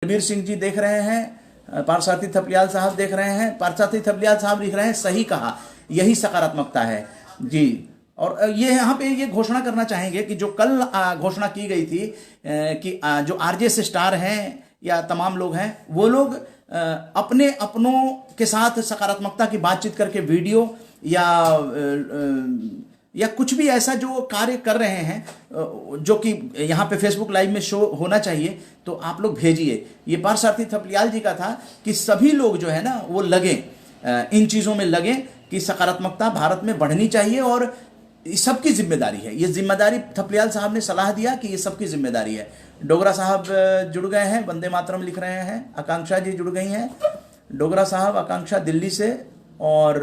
रणवीर सिंह जी देख रहे हैं, पार्थसारथी थपलियाल साहब देख रहे हैं, पार्थसारथी थपलियाल साहब लिख रहे हैं सही कहा, यही सकारात्मकता है जी। और ये यहाँ पे ये घोषणा करना चाहेंगे कि जो कल घोषणा की गई थी कि जो आरजे से स्टार हैं या तमाम लोग हैं, वो लोग अपने अपनों के साथ सकारात्मकता की बातचीत करके वीडियो या कुछ भी ऐसा जो कार्य कर रहे हैं जो कि यहाँ पे फेसबुक लाइव में शो होना चाहिए, तो आप लोग भेजिए। ये पार्थसारथी थपलियाल जी का था कि सभी लोग जो है ना वो लगे, इन चीज़ों में लगे कि सकारात्मकता भारत में बढ़नी चाहिए और सबकी जिम्मेदारी है। ये जिम्मेदारी थपलियाल साहब ने सलाह दिया कि ये सबकी जिम्मेदारी है। डोगरा साहब जुड़ गए हैं, वंदे मातरम लिख रहे हैं। आकांक्षा जी जुड़ गई हैं, डोगरा साहब, आकांक्षा दिल्ली से। और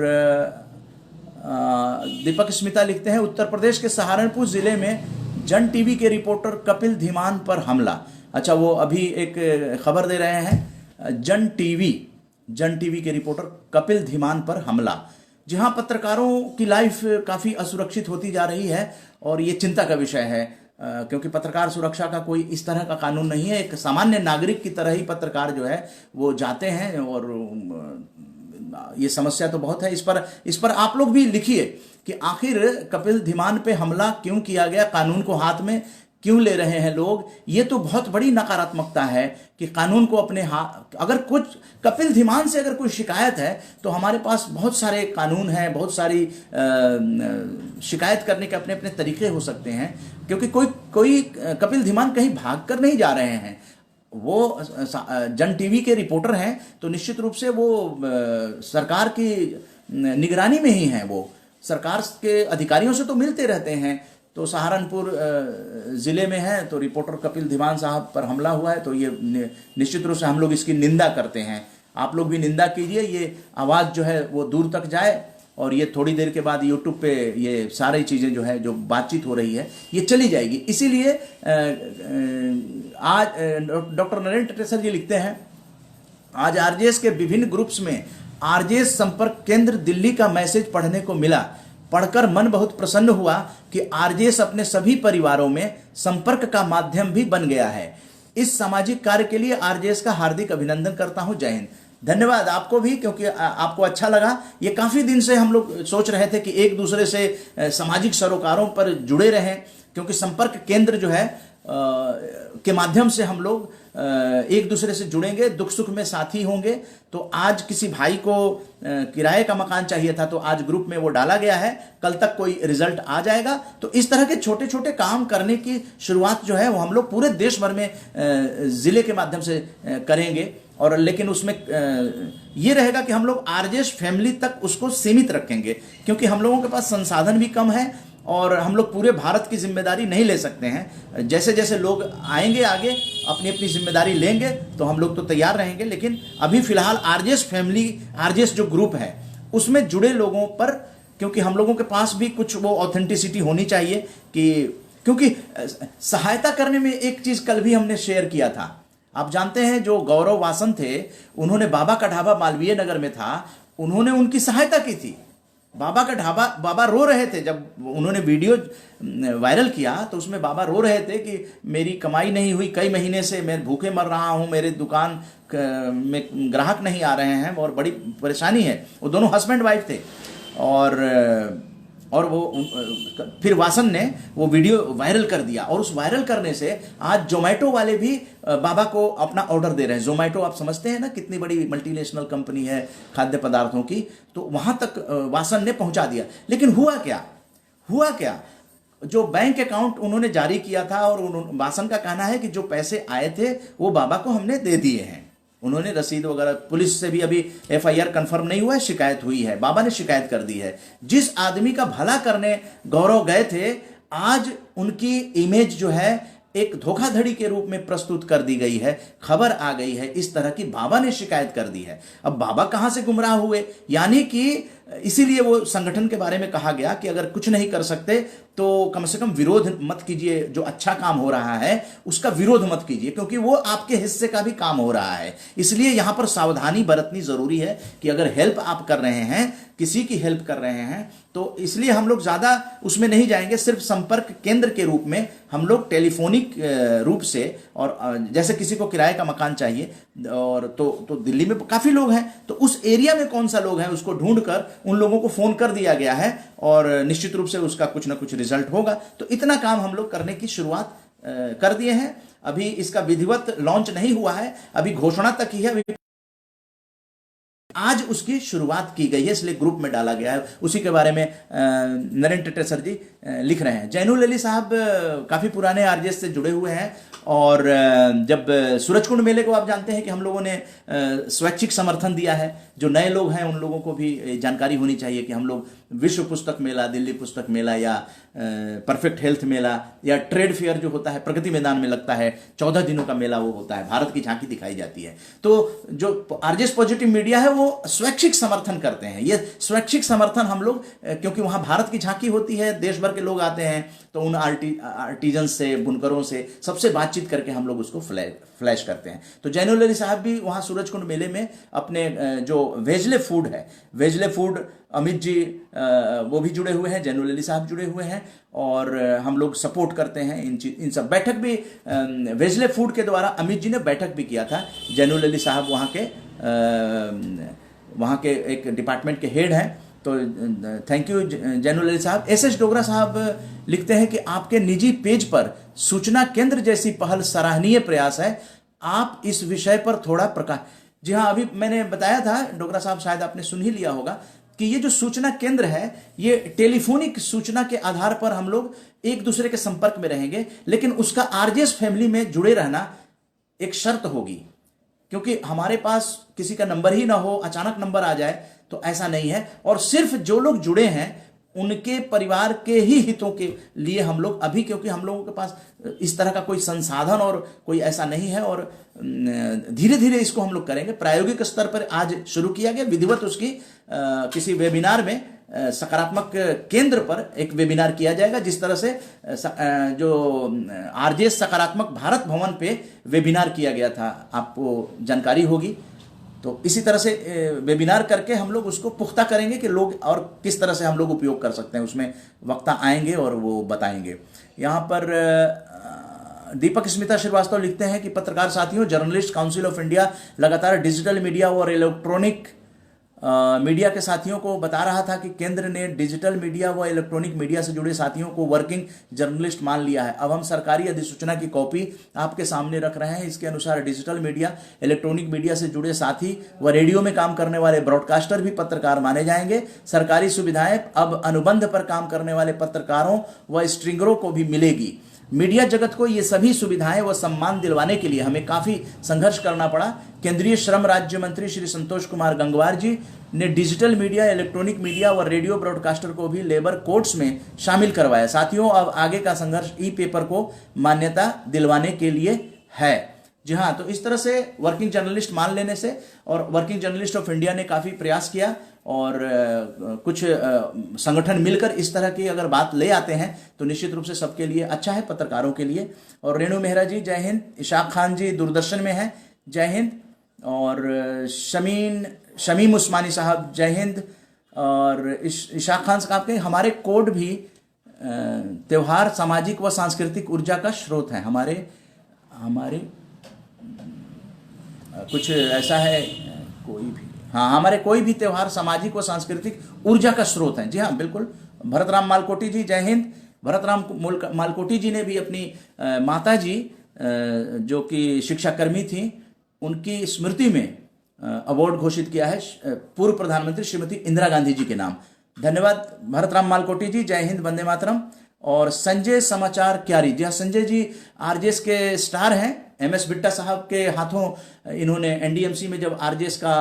दीपक स्मिता लिखते हैं उत्तर प्रदेश के सहारनपुर जिले में जन टीवी के रिपोर्टर कपिल धीमान पर हमला। अच्छा, वो अभी एक खबर दे रहे हैं, जन टीवी के रिपोर्टर कपिल धीमान पर हमला। जी हाँ, पत्रकारों की लाइफ काफ़ी असुरक्षित होती जा रही है और ये चिंता का विषय है, क्योंकि पत्रकार सुरक्षा का कोई इस तरह का कानून नहीं है। एक सामान्य नागरिक की तरह ही पत्रकार जो है वो जाते हैं और ये समस्या तो बहुत है। इस पर आप लोग भी लिखिए कि आखिर कपिल धीमान पे हमला क्यों किया गया, कानून को हाथ में क्यों ले रहे हैं लोग। ये तो बहुत बड़ी नकारात्मकता है कि कानून को अपने हाथ, अगर कुछ कपिल धीमान से अगर कोई शिकायत है तो हमारे पास बहुत सारे कानून हैं, बहुत सारी शिकायत करने के अपने अपने तरीके हो सकते हैं, क्योंकि कोई कपिल धीमान कहीं भाग कर नहीं जा रहे हैं। वो जन टीवी के रिपोर्टर हैं तो निश्चित रूप से वो सरकार की निगरानी में ही हैं, वो सरकार के अधिकारियों से तो मिलते रहते हैं। तो सहारनपुर ज़िले में है तो रिपोर्टर कपिल धीमान साहब पर हमला हुआ है, तो ये निश्चित रूप से हम लोग इसकी निंदा करते हैं। आप लोग भी निंदा कीजिए, ये आवाज़ जो है वो दूर तक जाए और ये थोड़ी देर के बाद यूट्यूब पे ये सारी चीज़ें जो है जो बातचीत हो रही है ये चली जाएगी। इसीलिए आज डॉक्टर नरेंद्र टेसर जी लिखते हैं, आज आरजेएस के विभिन्न ग्रुप्स में आरजेएस संपर्क केंद्र दिल्ली का मैसेज पढ़ने को मिला। पढ़कर मन बहुत प्रसन्न हुआ कि आरजेएस अपने सभी परिवारों में संपर्क का माध्यम भी बन गया है। इस सामाजिक कार्य के लिए आरजेएस का हार्दिक अभिनंदन करता हूं। जय हिंद। धन्यवाद आपको भी, क्योंकि आपको अच्छा लगा। ये काफ़ी दिन से हम लोग सोच रहे थे कि एक दूसरे से सामाजिक सरोकारों पर जुड़े रहें, क्योंकि संपर्क केंद्र जो है के माध्यम से हम लोग एक दूसरे से जुड़ेंगे, दुख सुख में साथी होंगे। तो आज किसी भाई को किराए का मकान चाहिए था तो आज ग्रुप में वो डाला गया है, कल तक कोई रिजल्ट आ जाएगा। तो इस तरह के छोटे छोटे काम करने की शुरुआत जो है वो हम लोग पूरे देश भर में ज़िले के माध्यम से करेंगे। और लेकिन उसमें ये रहेगा कि हम लोग आरजेएस फैमिली तक उसको सीमित रखेंगे, क्योंकि हम लोगों के पास संसाधन भी कम है और हम लोग पूरे भारत की जिम्मेदारी नहीं ले सकते हैं। जैसे जैसे लोग आएंगे आगे अपनी अपनी जिम्मेदारी लेंगे तो हम लोग तो तैयार रहेंगे, लेकिन अभी फिलहाल आरजेएस फैमिली, आरजेएस जो ग्रुप है उसमें जुड़े लोगों पर, क्योंकि हम लोगों के पास भी कुछ वो ऑथेंटिसिटी होनी चाहिए कि, क्योंकि सहायता करने में एक चीज़ कल भी हमने शेयर किया था। आप जानते हैं जो गौरव वासन थे, उन्होंने बाबा का ढाबा मालवीय नगर में था, उन्होंने उनकी सहायता की थी। बाबा का ढाबा, बाबा रो रहे थे जब उन्होंने वीडियो वायरल किया तो उसमें बाबा रो रहे थे कि मेरी कमाई नहीं हुई, कई महीने से मैं भूखे मर रहा हूँ, मेरे दुकान में ग्राहक नहीं आ रहे हैं और बड़ी परेशानी है। वो दोनों हस्बैंड वाइफ थे और वो फिर वासन ने वो वीडियो वायरल कर दिया और उस वायरल करने से आज जोमेटो वाले भी बाबा को अपना ऑर्डर दे रहे हैं। जोमेटो आप समझते हैं ना कितनी बड़ी मल्टीनेशनल कंपनी है खाद्य पदार्थों की, तो वहाँ तक वासन ने पहुँचा दिया। लेकिन हुआ क्या, जो बैंक अकाउंट उन्होंने जारी किया था और वासन का कहना है कि जो पैसे आए थे वो बाबा को हमने दे दिए हैं। उन्होंने रसीद वगैरह, पुलिस से भी अभी एफआईआर कंफर्म नहीं हुआ है, शिकायत हुई है, बाबा ने शिकायत कर दी है। जिस आदमी का भला करने गौरव गए थे, आज उनकी इमेज जो है एक धोखाधड़ी के रूप में प्रस्तुत कर दी गई है। खबर आ गई है इस तरह की, बाबा ने शिकायत कर दी है। अब बाबा कहां से गुमराह हुए, यानी कि इसीलिए वो संगठन के बारे में कहा गया कि अगर कुछ नहीं कर सकते तो कम से कम विरोध मत कीजिए, जो अच्छा काम हो रहा है उसका विरोध मत कीजिए, क्योंकि वो आपके हिस्से का भी काम हो रहा है। इसलिए यहां पर सावधानी बरतनी जरूरी है कि अगर हेल्प आप कर रहे हैं, किसी की हेल्प कर रहे हैं, तो इसलिए हम लोग ज्यादा उसमें नहीं जाएंगे। सिर्फ संपर्क केंद्र के रूप में हम लोग टेलीफोनिक रूप से, और जैसे किसी को किराए का मकान चाहिए और तो दिल्ली में काफी लोग हैं, तो उस एरिया में कौन सा लोग हैं उसको ढूंढकर उन लोगों को फोन कर दिया गया है और निश्चित रूप से उसका कुछ ना कुछ रिजल्ट होगा। तो इतना काम हम लोग करने की शुरुआत कर दिए हैं। अभी इसका विधिवत लॉन्च नहीं हुआ है, अभी घोषणा तक ही है। अभी आज उसकी शुरुआत की गई है, इसलिए ग्रुप में डाला गया है। उसी के बारे में नरेंद्र टेटेसर जी लिख रहे हैं। जैनुल अली साहब काफी पुराने आरजेएस से जुड़े हुए हैं, और जब सूरजकुंड मेले को आप जानते हैं कि हम लोगों ने स्वैच्छिक समर्थन दिया है। जो नए लोग हैं उन लोगों को भी जानकारी होनी चाहिए कि हम लोग विश्व पुस्तक मेला, दिल्ली पुस्तक मेला, या परफेक्ट हेल्थ मेला, या ट्रेड फेयर जो होता है प्रगति मैदान में लगता है, 14 दिनों का मेला वो होता है, भारत की झांकी दिखाई जाती है। तो जो आरजेएस पॉजिटिव मीडिया है वो स्वैच्छिक समर्थन करते हैं। ये स्वैच्छिक समर्थन हम लोग, क्योंकि वहां भारत की झांकी होती है, देश भर के लोग आते हैं, तो उन आर्टिजन से, बुनकरों से, सबसे बातचीत करके हम लोग उसको फ्लैश करते हैं। तो जैनुल अली साहब भी वहां सूरजकुंड मेले में अपने जो वेजले फूड है, वेजले फूड, अमित जी वो भी जुड़े हुए हैं, जैनुल अली साहब जुड़े हुए हैं, और हम लोग सपोर्ट करते हैं इन सब। बैठक भी वेजले फूड के द्वारा अमित जी ने बैठक भी किया था। जैनुल अली साहब वहाँ के एक डिपार्टमेंट के हेड हैं, तो थैंक यू जैनुल अली साहब। एस डोगरा साहब लिखते हैं कि आपके निजी पेज पर सूचना केंद्र जैसी पहल सराहनीय प्रयास है, आप इस विषय पर थोड़ा प्रकाश। जी हाँ, अभी मैंने बताया था, डोगरा साहब शायद आपने सुन ही लिया होगा, कि ये जो सूचना केंद्र है ये टेलीफोनिक सूचना के आधार पर हम लोग एक दूसरे के संपर्क में रहेंगे, लेकिन उसका आरजेएस फैमिली में जुड़े रहना एक शर्त होगी, क्योंकि हमारे पास किसी का नंबर ही ना हो, अचानक नंबर आ जाए, तो ऐसा नहीं है। और सिर्फ जो लोग जुड़े हैं उनके परिवार के ही हितों के लिए हम लोग अभी, क्योंकि हम लोगों के पास इस तरह का कोई संसाधन और कोई ऐसा नहीं है, और धीरे धीरे इसको हम लोग करेंगे। प्रायोगिक स्तर पर आज शुरू किया गया, विधिवत उसकी किसी वेबिनार में सकारात्मक केंद्र पर एक वेबिनार किया जाएगा, जिस तरह से जो आरजेएस सकारात्मक भारत भवन पे वेबिनार किया गया था, आपको जानकारी होगी। तो इसी तरह से वेबिनार करके हम लोग उसको पुख्ता करेंगे कि लोग और किस तरह से हम लोग उपयोग कर सकते हैं। उसमें वक्ता आएंगे और वो बताएंगे। यहाँ पर दीपक स्मिता श्रीवास्तव लिखते हैं कि पत्रकार साथियों, जर्नलिस्ट काउंसिल ऑफ इंडिया लगातार डिजिटल मीडिया और इलेक्ट्रॉनिक मीडिया के साथियों को बता रहा था कि केंद्र ने डिजिटल मीडिया व इलेक्ट्रॉनिक मीडिया से जुड़े साथियों को वर्किंग जर्नलिस्ट मान लिया है। अब हम सरकारी अधिसूचना की कॉपी आपके सामने रख रहे हैं। इसके अनुसार डिजिटल मीडिया, इलेक्ट्रॉनिक मीडिया से जुड़े साथी व रेडियो में काम करने वाले ब्रॉडकास्टर भी पत्रकार माने जाएंगे। सरकारी सुविधाएं अब अनुबंध पर काम करने वाले पत्रकारों व स्ट्रिंगरों को भी मिलेगी। मीडिया जगत को ये सभी सुविधाएं व सम्मान दिलवाने के लिए हमें काफी संघर्ष करना पड़ा। केंद्रीय श्रम राज्य मंत्री श्री संतोष कुमार गंगवार जी ने डिजिटल मीडिया, इलेक्ट्रॉनिक मीडिया व रेडियो ब्रॉडकास्टर को भी लेबर कोड्स में शामिल करवाया। साथियों, अब आगे का संघर्ष ई पेपर को मान्यता दिलवाने के लिए है। जी हाँ, तो इस तरह से वर्किंग जर्नलिस्ट मान लेने से, और वर्किंग जर्नलिस्ट ऑफ इंडिया ने काफी प्रयास किया, और कुछ संगठन मिलकर इस तरह की अगर बात ले आते हैं तो निश्चित रूप से सबके लिए अच्छा है, पत्रकारों के लिए। और रेणु मेहरा जी जय हिंद। इशाक खान जी दूरदर्शन में हैं, जय हिंद। और शमीम उस्मानी साहब जय हिंद। और इशाक खान साहब के हमारे कोड भी त्योहार सामाजिक व सांस्कृतिक ऊर्जा का स्रोत है। हमारे कुछ ऐसा है, कोई भी, हाँ, हमारे कोई भी त्योहार सामाजिक व सांस्कृतिक ऊर्जा का स्रोत है। जी हाँ, बिल्कुल। भरतराम मालकोटी जी जय हिंद। भरतराम मालकोटी जी ने भी अपनी माता जी जो कि शिक्षाकर्मी थी, उनकी स्मृति में अवार्ड घोषित किया है पूर्व प्रधानमंत्री श्रीमती इंदिरा गांधी जी के नाम। धन्यवाद भरतराम मालकोटी जी, जय हिंद, वंदे मातरम। और संजय समाचार क्यारी, जी हाँ, संजय जी आरजेएस के स्टार हैं। एमएस बिट्टा साहब के हाथों इन्होंने एनडीएमसी में जब आरजेएस का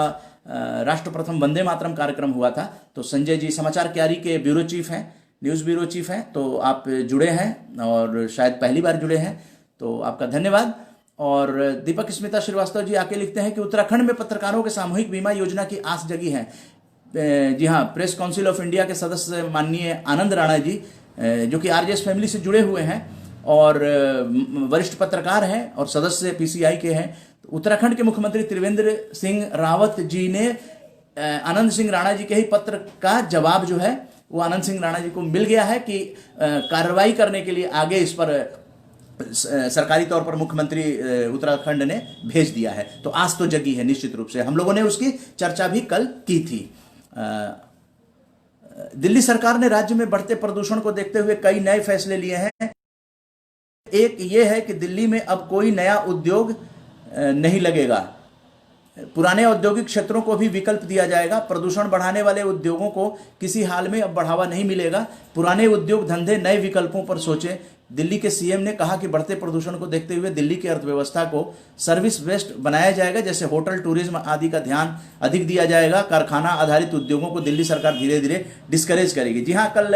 राष्ट्र प्रथम वंदे मातरम कार्यक्रम हुआ था, तो संजय जी समाचार क्यारी के ब्यूरो चीफ हैं, न्यूज़ ब्यूरो चीफ हैं। तो आप जुड़े हैं और शायद पहली बार जुड़े हैं, तो आपका धन्यवाद। और दीपक स्मिता श्रीवास्तव जी आके लिखते हैं कि उत्तराखंड में पत्रकारों के सामूहिक बीमा योजना की आस जगी है। जी हाँ, प्रेस काउंसिल ऑफ इंडिया के सदस्य माननीय आनंद राणा जी, जो कि आरजेएस फैमिली से जुड़े हुए हैं और वरिष्ठ पत्रकार हैं और सदस्य पीसीआई के हैं। तो उत्तराखंड के मुख्यमंत्री त्रिवेंद्र सिंह रावत जी ने आनंद सिंह राणा जी के ही पत्र का जवाब जो है वो आनंद सिंह राणा जी को मिल गया है कि कार्रवाई करने के लिए आगे इस पर सरकारी तौर पर मुख्यमंत्री उत्तराखंड ने भेज दिया है। तो आज तो जगी है निश्चित रूप से। हम लोगों ने उसकी चर्चा भी कल की थी। दिल्ली सरकार ने राज्य में बढ़ते प्रदूषण को देखते हुए कई नए फैसले लिए हैं। एक ये है कि दिल्ली में अब कोई नया उद्योग नहीं लगेगा। पुराने औद्योगिक क्षेत्रों को भी विकल्प दिया जाएगा। प्रदूषण बढ़ाने वाले उद्योगों को किसी हाल में अब बढ़ावा नहीं मिलेगा। पुराने उद्योग धंधे नए विकल्पों पर सोचें। दिल्ली के सीएम ने कहा कि बढ़ते प्रदूषण को देखते हुए दिल्ली की अर्थव्यवस्था को सर्विस बेस्ड बनाया जाएगा, जैसे होटल, टूरिज्म आदि का ध्यान अधिक दिया जाएगा। कारखाना आधारित उद्योगों को दिल्ली सरकार धीरे धीरे डिस्करेज करेगी। जी हाँ, कल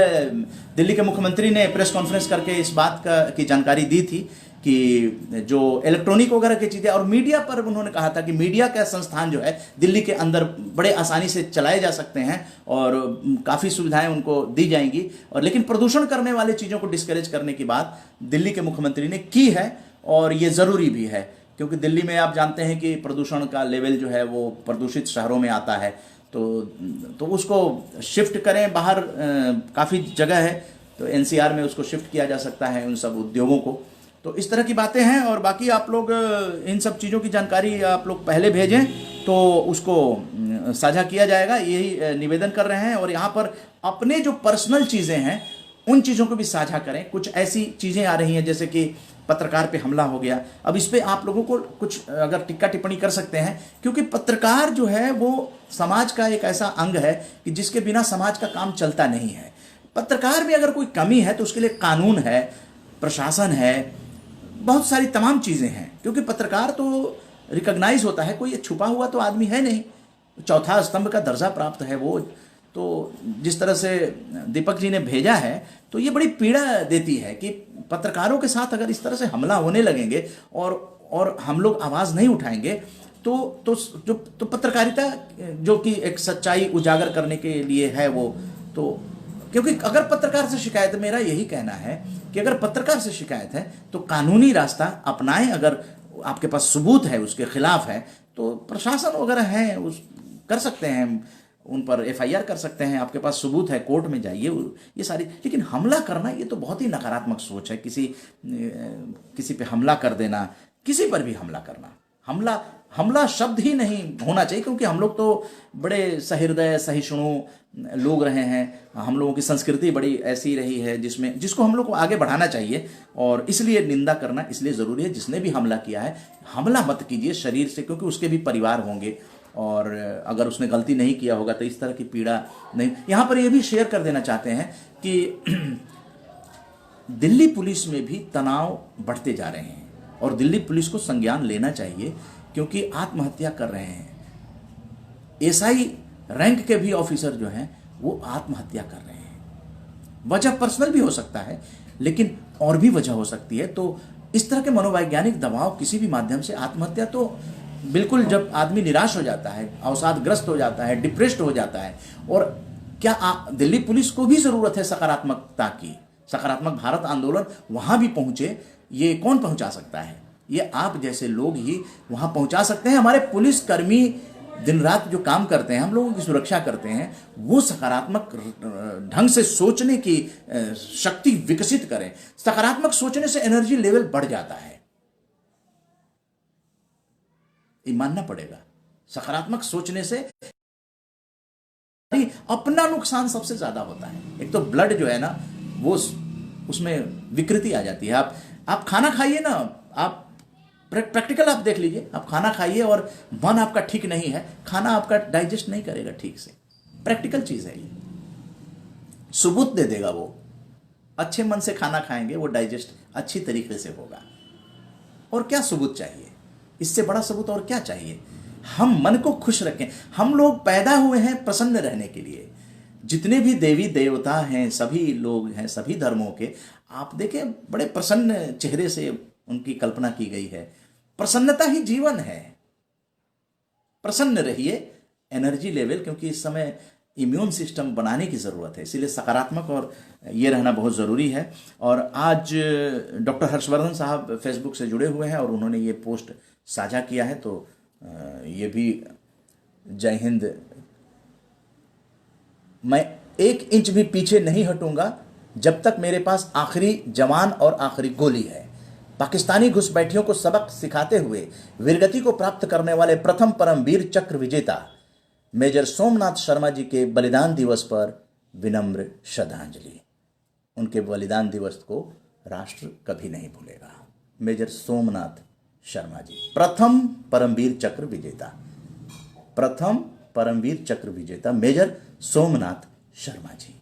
दिल्ली के मुख्यमंत्री ने प्रेस कॉन्फ्रेंस करके इस बात की जानकारी दी थी कि जो इलेक्ट्रॉनिक वगैरह की चीज़ें और मीडिया पर उन्होंने कहा था कि मीडिया का संस्थान जो है दिल्ली के अंदर बड़े आसानी से चलाए जा सकते हैं और काफ़ी सुविधाएं उनको दी जाएंगी। और लेकिन प्रदूषण करने वाले चीज़ों को डिस्करेज करने की बात दिल्ली के मुख्यमंत्री ने की है और ये ज़रूरी भी है, क्योंकि दिल्ली में आप जानते हैं कि प्रदूषण का लेवल जो है वो प्रदूषित शहरों में आता है। तो उसको शिफ्ट करें बाहर, काफ़ी जगह है, तो एनसीआर में उसको शिफ्ट किया जा सकता है उन सब उद्योगों को। तो इस तरह की बातें हैं। और बाकी आप लोग इन सब चीज़ों की जानकारी आप लोग पहले भेजें तो उसको साझा किया जाएगा, यही निवेदन कर रहे हैं। और यहाँ पर अपने जो पर्सनल चीज़ें हैं उन चीज़ों को भी साझा करें। कुछ ऐसी चीज़ें आ रही हैं जैसे कि पत्रकार पे हमला हो गया। अब इस पे आप लोगों को कुछ अगर टिक्का टिप्पणी कर सकते हैं, क्योंकि पत्रकार जो है वो समाज का एक ऐसा अंग है कि जिसके बिना समाज का काम चलता नहीं है। पत्रकार में अगर कोई कमी है तो उसके लिए कानून है, प्रशासन है, बहुत सारी तमाम चीज़ें हैं। क्योंकि पत्रकार तो रिकॉग्नाइज होता है, कोई छुपा हुआ तो आदमी है नहीं, चौथा स्तंभ का दर्जा प्राप्त है वो। तो जिस तरह से दीपक जी ने भेजा है तो ये बड़ी पीड़ा देती है कि पत्रकारों के साथ अगर इस तरह से हमला होने लगेंगे और हम लोग आवाज़ नहीं उठाएंगे तो पत्रकारिता जो कि एक सच्चाई उजागर करने के लिए है वो, तो क्योंकि अगर पत्रकार से शिकायत, मेरा यही कहना है कि अगर पत्रकार से शिकायत है तो कानूनी रास्ता अपनाएं। अगर आपके पास सबूत है उसके खिलाफ है तो प्रशासन वगैरह है उस कर सकते हैं, उन पर एफआईआर कर सकते हैं। आपके पास सबूत है, कोर्ट में जाइए, ये सारी। लेकिन हमला करना ये तो बहुत ही नकारात्मक सोच है। किसी पे हमला कर देना, किसी पर भी हमला करना, हमला शब्द ही नहीं होना चाहिए, क्योंकि हम लोग तो बड़े सहृदय सहिष्णु लोग रहे हैं। हम लोगों की संस्कृति बड़ी ऐसी रही है जिसको हम लोग को आगे बढ़ाना चाहिए। और इसलिए निंदा करना इसलिए ज़रूरी है। जिसने भी हमला किया है, हमला मत कीजिए शरीर से, क्योंकि उसके भी परिवार होंगे और अगर उसने गलती नहीं किया होगा तो इस तरह की पीड़ा नहीं। यहाँ पर यह भी शेयर कर देना चाहते हैं कि दिल्ली पुलिस में भी तनाव बढ़ते जा रहे हैं और दिल्ली पुलिस को संज्ञान लेना चाहिए, क्योंकि आत्महत्या कर रहे हैं। एसआई रैंक के भी ऑफिसर जो हैं वो आत्महत्या कर रहे हैं। वजह पर्सनल भी हो सकता है, लेकिन और भी वजह हो सकती है। तो इस तरह के मनोवैज्ञानिक दबाव किसी भी माध्यम से आत्महत्या तो बिल्कुल, जब आदमी निराश हो जाता है, अवसादग्रस्त हो जाता है, डिप्रेस्ड हो जाता है। और क्या दिल्ली पुलिस को भी ज़रूरत है सकारात्मकता की। सकारात्मक भारत आंदोलन वहाँ भी पहुँचे, ये कौन पहुँचा सकता है? ये आप जैसे लोग ही वहाँ पहुँचा सकते हैं। हमारे पुलिसकर्मी दिन रात जो काम करते हैं, हम लोगों की सुरक्षा करते हैं, वो सकारात्मक ढंग से सोचने की शक्ति विकसित करें। सकारात्मक सोचने से एनर्जी लेवल बढ़ जाता है, ये मानना पड़ेगा। सकारात्मक सोचने से अपना नुकसान सबसे ज्यादा होता है। एक तो ब्लड जो है ना वो उसमें विकृति आ जाती है। आप खाना खाइए ना, आप प्रैक्टिकल आप देख लीजिए। आप खाना खाइए और मन आपका ठीक नहीं है, खाना आपका डाइजेस्ट नहीं करेगा ठीक से। प्रैक्टिकल चीज है ये, सबूत दे देगा वो। अच्छे मन से खाना खाएंगे, वो डाइजेस्ट अच्छी तरीके से होगा। और क्या सबूत चाहिए? इससे बड़ा सबूत और क्या चाहिए? हम मन को खुश रखें। हम लोग पैदा हुए हैं प्रसन्न रहने के लिए। जितने भी देवी देवता हैं, सभी लोग हैं, सभी धर्मों के, आप देखें बड़े प्रसन्न चेहरे से उनकी कल्पना की गई है। प्रसन्नता ही जीवन है। प्रसन्न रहिए। एनर्जी लेवल, क्योंकि इस समय इम्यून सिस्टम बनाने की ज़रूरत है, इसीलिए सकारात्मक और ये रहना बहुत ज़रूरी है। और आज डॉक्टर हर्षवर्धन साहब फेसबुक से जुड़े हुए हैं और उन्होंने ये पोस्ट साझा किया है, तो ये भी जय हिंद। मैं 1 इंच भी पीछे नहीं हटूंगा जब तक मेरे पास आखिरी जवान और आखिरी गोली है। पाकिस्तानी घुसपैठियों को सबक सिखाते हुए वीरगति को प्राप्त करने वाले प्रथम परमवीर चक्र विजेता मेजर सोमनाथ शर्मा जी के बलिदान दिवस पर विनम्र श्रद्धांजलि। उनके बलिदान दिवस को राष्ट्र कभी नहीं भूलेगा। मेजर सोमनाथ शर्मा जी, प्रथम परमवीर चक्र विजेता, प्रथम परमवीर चक्र विजेता मेजर सोमनाथ शर्मा जी।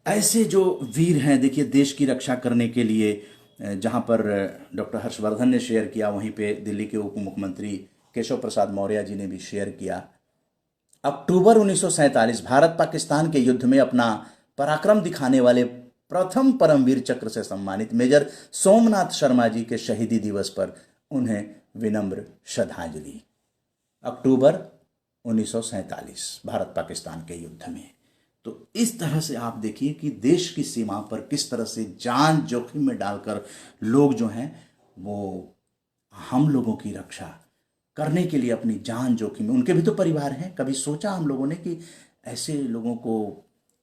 ऐसे जो वीर हैं, देखिए देश की रक्षा करने के लिए, जहां पर डॉक्टर हर्षवर्धन ने शेयर किया, वहीं पे दिल्ली के उप मुख्यमंत्री केशव प्रसाद मौर्य जी ने भी शेयर किया। अक्टूबर 1947 भारत पाकिस्तान के युद्ध में अपना पराक्रम दिखाने वाले प्रथम परमवीर चक्र से सम्मानित मेजर सोमनाथ शर्मा जी के शहीदी दिवस पर उन्हें विनम्र श्रद्धांजलि। अक्टूबर 1947 भारत पाकिस्तान के युद्ध में। तो इस तरह से आप देखिए कि देश की सीमा पर किस तरह से जान जोखिम में डालकर लोग जो हैं वो हम लोगों की रक्षा करने के लिए अपनी जान जोखिम में, उनके भी तो परिवार हैं। कभी सोचा हम लोगों ने कि ऐसे लोगों को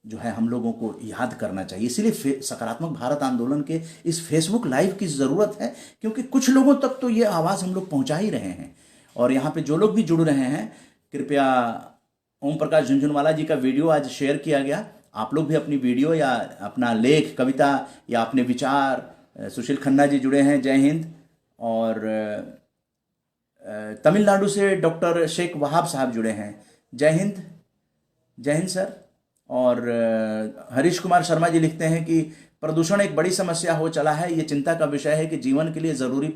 जो है हम लोगों को याद करना चाहिए। इसीलिए सकारात्मक भारत आंदोलन के इस फेसबुक लाइव की ज़रूरत है, क्योंकि कुछ लोगों तक तो ये आवाज़ हम लोग पहुंचा ही रहे हैं। और यहाँ पे जो लोग भी जुड़ रहे हैं, कृपया ओम प्रकाश झुनझुनवाला जी का वीडियो आज शेयर किया गया, आप लोग भी अपनी वीडियो या अपना लेख, कविता या अपने विचार, सुशील खन्ना जी जुड़े हैं, जय हिंद। और तमिलनाडु से डॉक्टर शेख वहाब साहब जुड़े हैं, जय हिंद, जय हिंद सर। और हरीश कुमार शर्मा जी लिखते हैं कि प्रदूषण एक बड़ी समस्या हो चला है, ये चिंता का विषय है कि जीवन के लिए ज़रूरी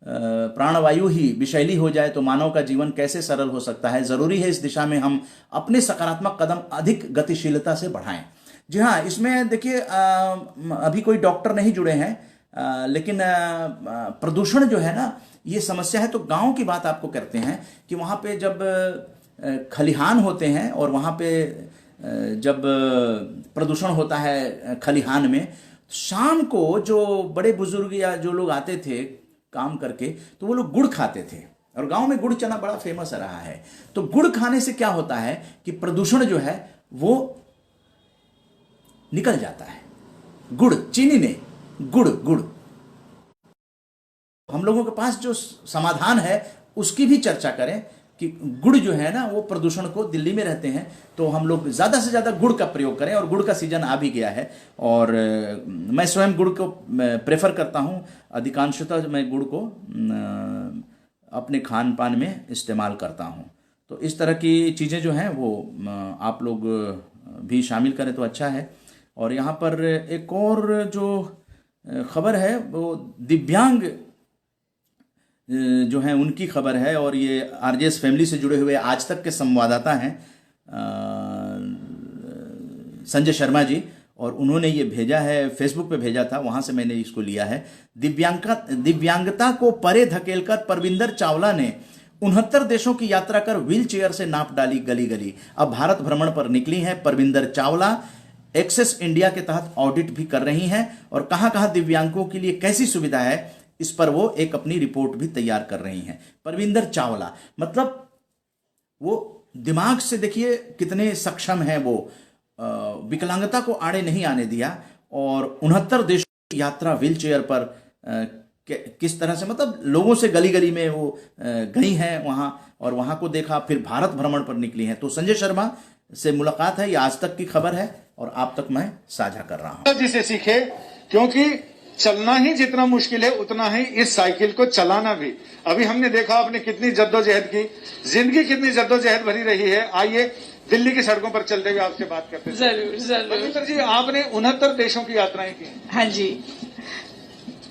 प्राणवायु ही विषैली हो जाए तो मानव का जीवन कैसे सरल हो सकता है। ज़रूरी है इस दिशा में हम अपने सकारात्मक कदम अधिक गतिशीलता से बढ़ाएं। जी हाँ, इसमें देखिए अभी कोई डॉक्टर नहीं जुड़े हैं, लेकिन प्रदूषण जो है ना, ये समस्या है। तो गांव की बात आपको करते हैं कि वहाँ पे जब खलिहान होते हैं और वहाँ पे जब प्रदूषण होता है खलिहान में, शाम को जो बड़े बुजुर्ग या जो लोग आते थे काम करके, तो वो लोग गुड़ खाते थे। और गांव में गुड़ चना बड़ा फेमस रहा है। तो गुड़ खाने से क्या होता है कि प्रदूषण जो है वो निकल जाता है। गुड़, चीनी नहीं, गुड़ गुड़। हम लोगों के पास जो समाधान है उसकी भी चर्चा करें कि गुड़ जो है ना, वो प्रदूषण को, दिल्ली में रहते हैं तो हम लोग ज़्यादा से ज़्यादा गुड़ का प्रयोग करें। और गुड़ का सीजन आ भी गया है और मैं स्वयं गुड़ को प्रेफर करता हूँ। अधिकांशतः मैं गुड़ को अपने खान पान में इस्तेमाल करता हूँ। तो इस तरह की चीज़ें जो हैं वो आप लोग भी शामिल करें तो अच्छा है। और यहाँ पर एक और जो खबर है वो दिव्यांग जो हैं उनकी खबर है। और ये आरजेएस फैमिली से जुड़े हुए आज तक के संवाददाता हैं संजय शर्मा जी, और उन्होंने ये भेजा है, फेसबुक पे भेजा था, वहाँ से मैंने इसको लिया है। दिव्यांगता को परे धकेलकर परविंदर चावला ने 69 देशों की यात्रा कर व्हील चेयर से नाप डाली गली गली। अब भारत भ्रमण पर निकली हैं परविंदर चावला। एक्सेस इंडिया के तहत ऑडिट भी कर रही हैं और कहाँ कहाँ दिव्यांगों के लिए कैसी सुविधा है, इस पर वो एक अपनी रिपोर्ट भी तैयार कर रही हैं। परविंदर चावला मतलब वो दिमाग से देखिए कितने सक्षम हैं। वो विकलांगता को आड़े नहीं आने दिया और 69 देशों की यात्रा व्हील चेयर पर किस तरह से, मतलब लोगों से गली गली में वो गई हैं वहाँ और वहाँ को देखा, फिर भारत भ्रमण पर निकली हैं। तो संजय शर्मा से मुलाकात है, ये आज तक की खबर है और आप तक मैं साझा कर रहा हूँ। जिसे सीखे, क्योंकि चलना ही जितना मुश्किल है उतना ही इस साइकिल को चलाना भी। अभी हमने देखा आपने कितनी जद्दोजहद की, जिंदगी कितनी जद्दोजहद भरी रही है। आइए दिल्ली की सड़कों पर चलते हुए आपसे बात करते हैं। जरूर जरूर। पवित्र जी, आपने 69 देशों की यात्राएं की। हाँ जी।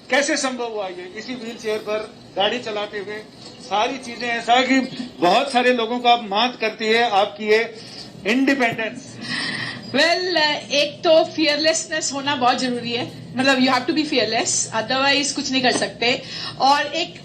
कैसे संभव हुआ ये, इसी व्हील चेयर पर गाड़ी चलाते हुए सारी चीजें? ऐसा कि बहुत सारे लोगों को आप मात करती है आपकी ये इंडिपेंडेंस। वेल, एक तो फियरलेसनेस होना बहुत जरूरी है, मतलब you have to be fearless, otherwise कुछ नहीं कर सकते। और एक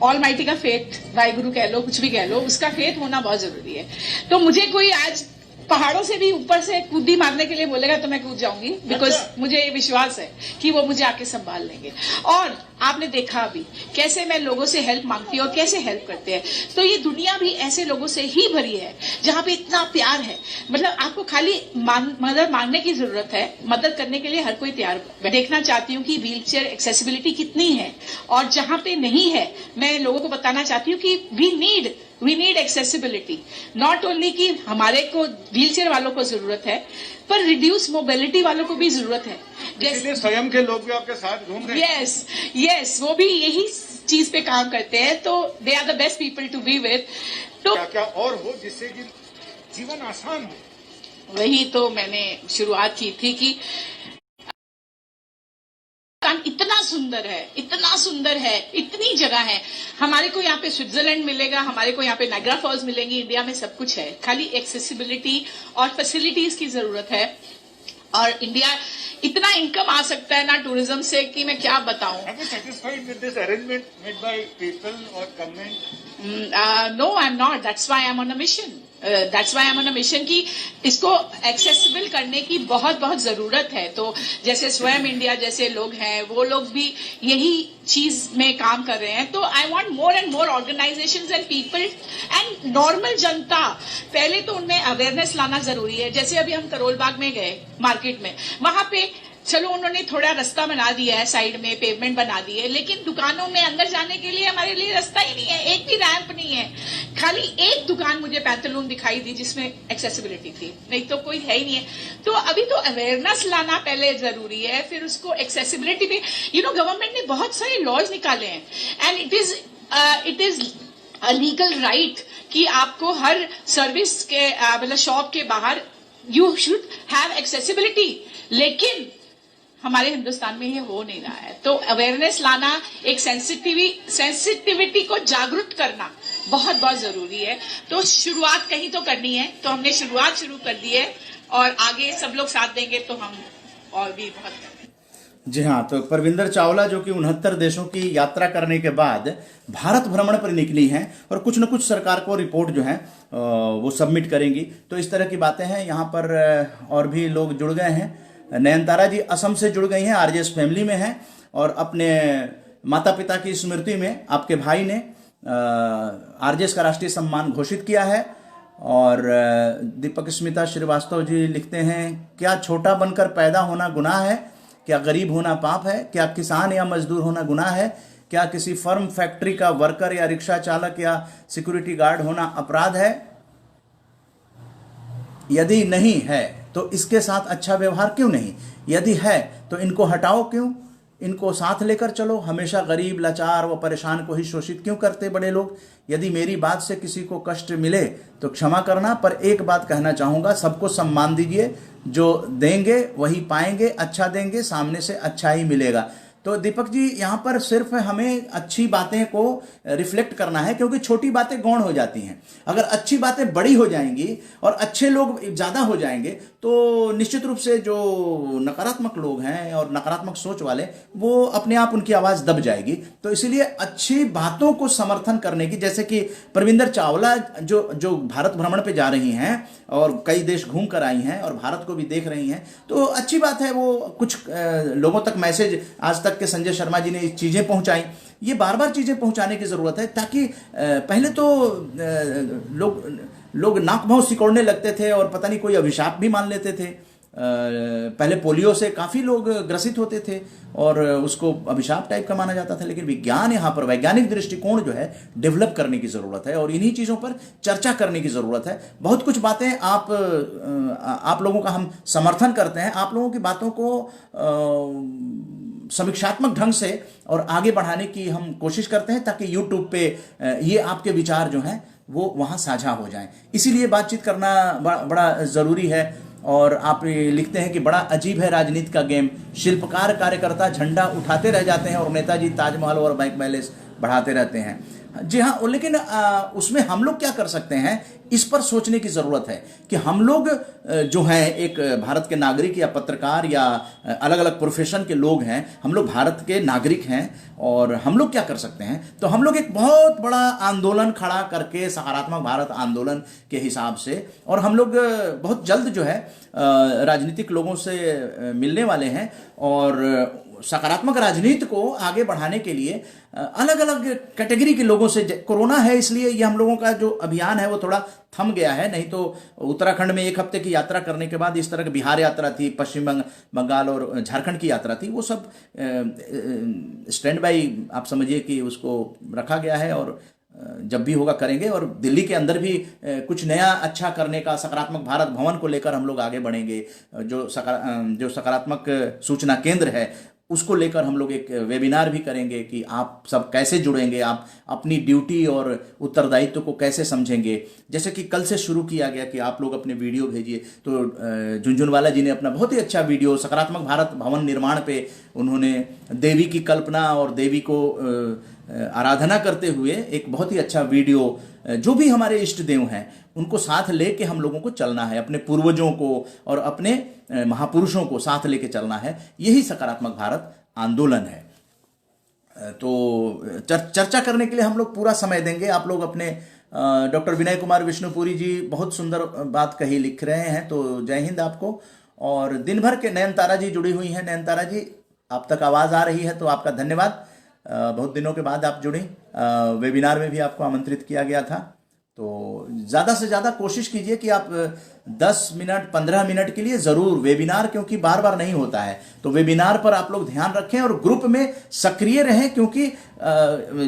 ऑलमाइटी का फेथ, वाहिगुरु कह लो, कुछ भी कह लो, उसका फेथ होना बहुत जरूरी है। तो मुझे कोई आज पहाड़ों से भी ऊपर से कूदी मारने के लिए बोलेगा तो मैं कूद जाऊंगी, बिकॉज मुझे ये विश्वास है कि वो मुझे आके संभाल लेंगे। और आपने देखा अभी कैसे मैं लोगों से हेल्प मांगती हूँ और कैसे हेल्प करते हैं। तो ये दुनिया भी ऐसे लोगों से ही भरी है जहाँ पे इतना प्यार है। मतलब आपको खाली मदद मांगने की जरूरत है, मदद करने के लिए हर कोई तैयार। मैं देखना चाहती हूँ कि व्हील चेयर एक्सेसिबिलिटी कितनी है, और जहाँ पे नहीं है मैं लोगों को बताना चाहती हूँ कि we need accessibility. Not only कि हमारे को व्हीलचेयर वालों को जरूरत है, पर रिड्यूस मोबिलिटी वालों को भी जरूरत है। इसलिए स्वयं के लोग भी आपके साथ घूम रहे हैं। यस, वो भी यही चीज पे काम करते हैं, तो they are the best people to be with. तो क्या क्या और हो जिससे कि जीवन आसान हो? वही तो मैंने शुरुआत की थी कि इतना सुंदर है, इतनी जगह है। हमारे को यहाँ पे स्विट्जरलैंड मिलेगा, हमारे को यहाँ पे नायग्रा फॉल्स मिलेंगी, इंडिया में सब कुछ है, खाली एक्सेसिबिलिटी और फैसिलिटीज की जरूरत है। और इंडिया इतना इनकम आ सकता है ना टूरिज्म से कि मैं क्या बताऊं। Are you satisfied with this arrangement made by people or government? No, I'm not. That's why I'm on a mission. कि इसको एक्सेसिबल करने की बहुत बहुत जरूरत है। तो जैसे स्वयं इंडिया जैसे लोग हैं, वो लोग भी यही चीज में काम कर रहे हैं। तो I want more and more organisations and people and normal जनता। पहले तो उनमें अवेयरनेस लाना जरूरी है। जैसे अभी हम करोल बाग में गए मार्केट में, वहां पे चलो उन्होंने थोड़ा रास्ता बना दिया है, साइड में पेवमेंट बना दी है, लेकिन दुकानों में अंदर जाने के लिए हमारे लिए रास्ता ही नहीं है, एक भी रैंप नहीं है। खाली एक दुकान मुझे पैंथलून दिखाई दी जिसमें एक्सेसिबिलिटी थी, नहीं तो कोई है ही नहीं है। तो अभी तो अवेयरनेस लाना पहले जरूरी है, फिर उसको एक्सेसिबिलिटी पे गवर्नमेंट ने बहुत सारे लॉज निकाले हैं, and it is a legal right कि आपको हर सर्विस के मतलब शॉप के बाहर यू शुड हैव एक्सेसिबिलिटी। लेकिन हमारे हिंदुस्तान में ये हो नहीं रहा है। तो अवेयरनेस लाना, एक सेंसिटिविटी को जागरूक करना बहुत बहुत जरूरी है। तो शुरुआत कहीं तो करनी है, तो हमने शुरुआत शुरू कर दी है, और आगे सब लोग साथ देंगे तो हम और भी बहुत करेंगे। जी हाँ, तो परविंदर चावला जो कि 69 देशों की यात्रा करने के बाद भारत भ्रमण पर निकली हैं और कुछ न कुछ सरकार को रिपोर्ट जो है वो सबमिट करेंगी। तो इस तरह की बातें हैं। यहाँ पर और भी लोग जुड़ गए हैं। नयनतारा जी असम से जुड़ गई हैं, आरजेएस फैमिली में हैं, और अपने माता पिता की स्मृति में आपके भाई ने आरजेएस का राष्ट्रीय सम्मान घोषित किया है। और दीपक स्मिता श्रीवास्तव जी लिखते हैं, क्या छोटा बनकर पैदा होना गुनाह है? क्या गरीब होना पाप है? क्या किसान या मजदूर होना गुनाह है? क्या किसी फर्म फैक्ट्री का वर्कर या रिक्शा चालक या सिक्योरिटी गार्ड होना अपराध है? यदि नहीं है तो इसके साथ अच्छा व्यवहार क्यों नहीं? यदि है तो इनको हटाओ क्यों? इनको साथ लेकर चलो। हमेशा गरीब, लाचार व परेशान को ही शोषित क्यों करते बड़े लोग? यदि मेरी बात से किसी को कष्ट मिले तो क्षमा करना, पर एक बात कहना चाहूँगा, सबको सम्मान दीजिए। जो देंगे वही पाएंगे, अच्छा देंगे सामने से अच्छा ही मिलेगा। तो दीपक जी, यहाँ पर सिर्फ हमें अच्छी बातें को रिफ्लेक्ट करना है, क्योंकि छोटी बातें गौण हो जाती हैं। अगर अच्छी बातें बड़ी हो जाएंगी और अच्छे लोग ज़्यादा हो जाएंगे तो निश्चित रूप से जो नकारात्मक लोग हैं और नकारात्मक सोच वाले, वो अपने आप उनकी आवाज़ दब जाएगी। तो इसीलिए अच्छी बातों को समर्थन करने की, जैसे कि परविंदर चावला जो भारत भ्रमण पे जा रही हैं और कई देश घूम कर आई हैं और भारत को भी देख रही हैं, तो अच्छी बात है। वो कुछ लोगों तक मैसेज आज तक के संजय शर्मा जी ने चीजें पहुंचाई। ये बार बार चीजें पहुंचाने की जरूरत है, ताकि पहले तो लोग नाक भाव सिकोड़ने लगते थे और पता नहीं कोई अभिशाप भी मान लेते थे। पहले पोलियो से काफी लोग ग्रसित होते थे और उसको अभिशाप टाइप का माना जाता था। लेकिन विज्ञान, यहाँ पर वैज्ञानिक दृष्टिकोण जो है डेवलप करने की जरूरत है और इन्हीं चीजों पर चर्चा करने की जरूरत है। बहुत कुछ बातें आप लोगों का हम समर्थन करते हैं। आप लोगों की बातों को समीक्षात्मक ढंग से और आगे बढ़ाने की हम कोशिश करते हैं, ताकि यूट्यूब पे ये आपके विचार जो हैं वो वहाँ साझा हो जाएं। इसीलिए बातचीत करना बड़ा ज़रूरी है। और आप लिखते हैं कि बड़ा अजीब है राजनीति का गेम, शिल्पकार कार्यकर्ता झंडा उठाते रह जाते हैं और नेताजी ताजमहल और बैंक बैलेंस बढ़ाते रहते हैं। जी हाँ, लेकिन उसमें हम लोग क्या कर सकते हैं, इस पर सोचने की जरूरत है कि हम लोग जो हैं एक भारत के नागरिक या पत्रकार या अलग अलग प्रोफेशन के लोग हैं, हम लोग भारत के नागरिक हैं और हम लोग क्या कर सकते हैं। तो हम लोग एक बहुत बड़ा आंदोलन खड़ा करके, सकारात्मक भारत आंदोलन के हिसाब से, और हम लोग बहुत जल्द जो है राजनीतिक लोगों से मिलने वाले हैं और सकारात्मक राजनीति को आगे बढ़ाने के लिए अलग अलग कैटेगरी के लोगों से, कोरोना है इसलिए ये हम लोगों का जो अभियान है वो थोड़ा थम गया है, नहीं तो उत्तराखंड में 1 हफ्ते की यात्रा करने के बाद इस तरह की बिहार यात्रा थी, पश्चिम बंगाल और झारखंड की यात्रा थी, वो सब स्टैंड बाई आप समझिए कि उसको रखा गया है और जब भी होगा करेंगे। और दिल्ली के अंदर भी कुछ नया अच्छा करने का, सकारात्मक भारत भवन को लेकर हम लोग आगे बढ़ेंगे। जो सकारात्मक सूचना केंद्र है उसको लेकर हम लोग एक वेबिनार भी करेंगे कि आप सब कैसे जुड़ेंगे, आप अपनी ड्यूटी और उत्तरदायित्व को कैसे समझेंगे। जैसे कि कल से शुरू किया गया कि आप लोग अपने वीडियो भेजिए, तो झुनझुनवाला जी ने अपना बहुत ही अच्छा वीडियो सकारात्मक भारत भवन निर्माण पे उन्होंने देवी की कल्पना और देवी को आराधना करते हुए एक बहुत ही अच्छा वीडियो, जो भी हमारे इष्ट देव हैं उनको साथ लेके हम लोगों को चलना है, अपने पूर्वजों को और अपने महापुरुषों को साथ लेके चलना है। यही सकारात्मक भारत आंदोलन है। तो चर्चा करने के लिए हम लोग पूरा समय देंगे। आप लोग अपने डॉक्टर विनय कुमार विष्णुपुरी जी बहुत सुंदर बात कही लिख रहे हैं, तो जय हिंद आपको। और दिन भर के नयनतारा जी जुड़ी हुई हैं। नयनतारा जी, आप तक आवाज़ आ रही है तो आपका धन्यवाद। बहुत दिनों के बाद आप जुड़ी, वेबिनार में भी आपको आमंत्रित किया गया था। तो ज़्यादा से ज़्यादा कोशिश कीजिए कि आप 10 मिनट 15 मिनट के लिए ज़रूर वेबिनार, क्योंकि बार बार नहीं होता है, तो वेबिनार पर आप लोग ध्यान रखें और ग्रुप में सक्रिय रहें। क्योंकि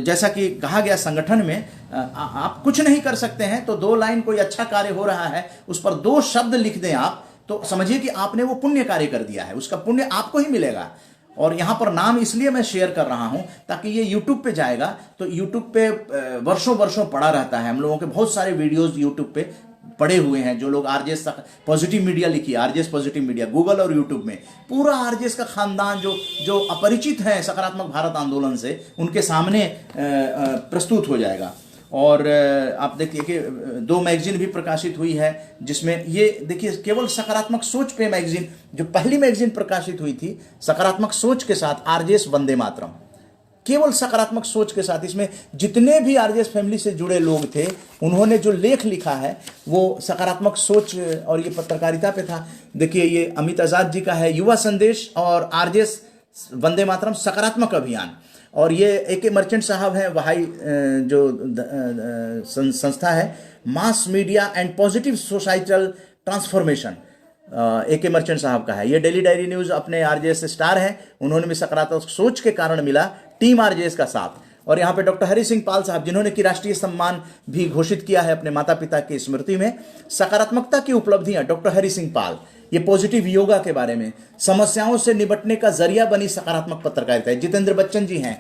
जैसा कि कहा गया संगठन में आप कुछ नहीं कर सकते हैं तो 2 लाइन कोई अच्छा कार्य हो रहा है उस पर 2 शब्द लिख दें आप, तो समझिए कि आपने वो पुण्य कार्य कर दिया है, उसका पुण्य आपको ही मिलेगा। और यहाँ पर नाम इसलिए मैं शेयर कर रहा हूँ ताकि ये YouTube पे जाएगा, तो YouTube पे वर्षों वर्षों पड़ा रहता है। हम लोगों के बहुत सारे वीडियोस YouTube पे पड़े हुए हैं। जो लोग आरजेएस पॉजिटिव मीडिया लिखिए, आरजेएस पॉजिटिव मीडिया, गूगल और YouTube में पूरा आरजेएस का खानदान जो अपरिचित है सकारात्मक भारत आंदोलन से, उनके सामने प्रस्तुत हो जाएगा। और आप देखिए कि 2 मैगजीन भी प्रकाशित हुई है, जिसमें ये देखिए केवल सकारात्मक सोच पे मैगजीन, जो पहली मैगजीन प्रकाशित हुई थी सकारात्मक सोच के साथ, आरजेएस वंदे मातरम, केवल सकारात्मक सोच के साथ। इसमें जितने भी आरजेएस फैमिली से जुड़े लोग थे उन्होंने जो लेख लिखा है वो सकारात्मक सोच और ये पत्रकारिता पे था। देखिए ये अमित आजाद जी का है, युवा संदेश और आरजेएस वंदे मातरम सकारात्मक अभियान। और ये AK मर्चेंट साहब हैं, वहाई जो संस्था है, mass media and positive societal transformation, AK merchant साहब का है। ये डेली डायरी न्यूज़ अपने आरजेएस स्टार हैं, उन्होंने भी सकारात्मक सोच के कारण मिला टीम आरजेएस का साथ। और यहाँ पे डॉक्टर हरि सिंह पाल साहब, जिन्होंने कि राष्ट्रीय सम्मान भी घोषित किया है अपने माता पिता की स्मृति में। सकारात्मकता की उपलब्धियां, डॉक्टर हरि सिंह पाल, ये पॉजिटिव योगा के बारे में, समस्याओं से निपटने का जरिया बनी सकारात्मक पत्रकारिता है। जितेंद्र बच्चन जी हैं